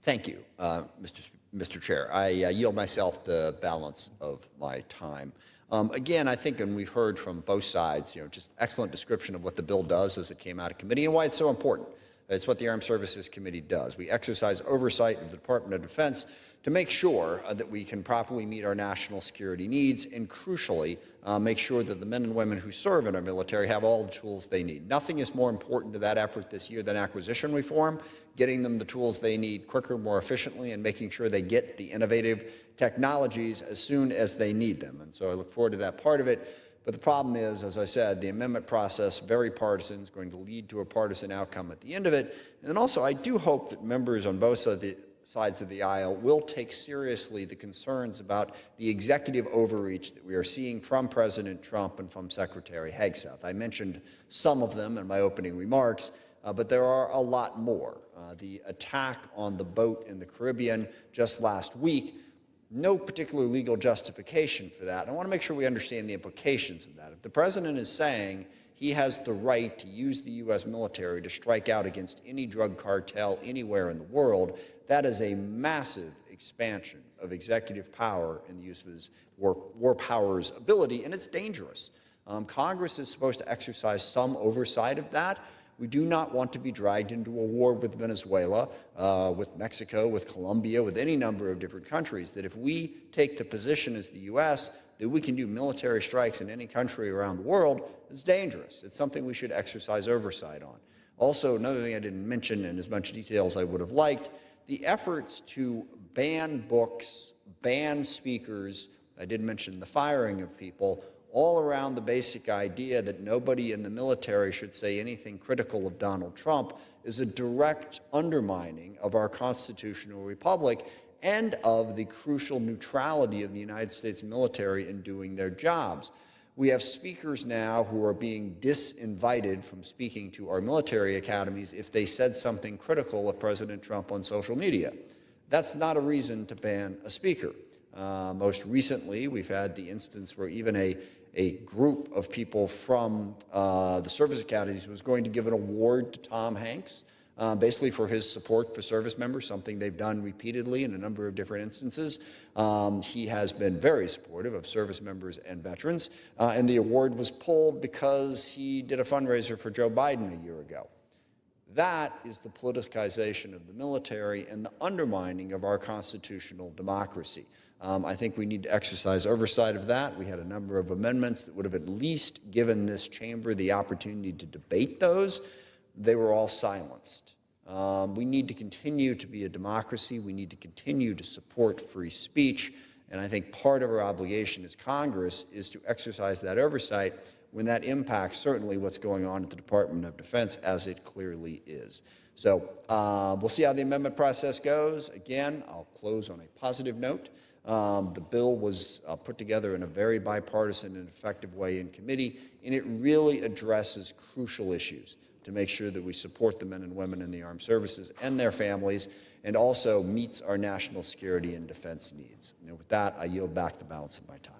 Thank you, Mr. Chair. I yield myself the balance of my time. Again, I think, and we've heard from both sides, just excellent description of what the bill does as it came out of committee and why it's so important. It's what the Armed Services Committee does. We exercise oversight of the Department of Defense to make sure that we can properly meet our national security needs and, crucially, make sure that the men and women who serve in our military have all the tools they need. Nothing is more important to that effort this year than acquisition reform, getting them the tools they need quicker, more efficiently, and making sure they get the innovative technologies as soon as they need them. And so I look forward to that part of it. But the problem is, as I said, the amendment process, very partisan, is going to lead to a partisan outcome at the end of it. And then also, I do hope that members on both sides of the aisle will take seriously the concerns about the executive overreach that we are seeing from President Trump and from Secretary Hegseth. I mentioned some of them in my opening remarks, but there are a lot more. The attack on the boat in the Caribbean just last week, no particular legal justification for that. I want to make sure we understand the implications of that. If the president is saying he has the right to use the U.S. military to strike out against any drug cartel anywhere in the world, that is a massive expansion of executive power in the use of his war powers ability, and it's dangerous. Congress is supposed to exercise some oversight of that. We do not want to be dragged into a war with Venezuela, with Mexico, with Colombia, with any number of different countries, that if we take the position as the U.S. that we can do military strikes in any country around the world, it's dangerous. It's something we should exercise oversight on. Also, another thing I didn't mention in as much detail as I would have liked, the efforts to ban books, ban speakers, I did mention the firing of people, all around the basic idea that nobody in the military should say anything critical of Donald Trump is a direct undermining of our constitutional republic and of the crucial neutrality of the United States military in doing their jobs. We have speakers now who are being disinvited from speaking to our military academies if they said something critical of President Trump on social media. That's not a reason to ban a speaker. Most recently, we've had the instance where even a group of people from the service academies was going to give an award to Tom Hanks, basically for his support for service members, something they've done repeatedly in a number of different instances. He has been very supportive of service members and veterans, and the award was pulled because he did a fundraiser for Joe Biden a year ago. That is the politicization of the military and the undermining of our constitutional democracy. I think we need to exercise oversight of that. We had a number of amendments that would have at least given this chamber the opportunity to debate those. They were all silenced. We need to continue to be a democracy. We need to continue to support free speech. And I think part of our obligation as Congress is to exercise that oversight when that impacts certainly what's going on at the Department of Defense, as it clearly is. So we'll see how the amendment process goes. Again, I'll close on a positive note. The bill was put together in a very bipartisan and effective way in committee, and it really addresses crucial issues to make sure that we support the men and women in the armed services and their families, and also meets our national security and defense needs. And with that, I yield back the balance of my time.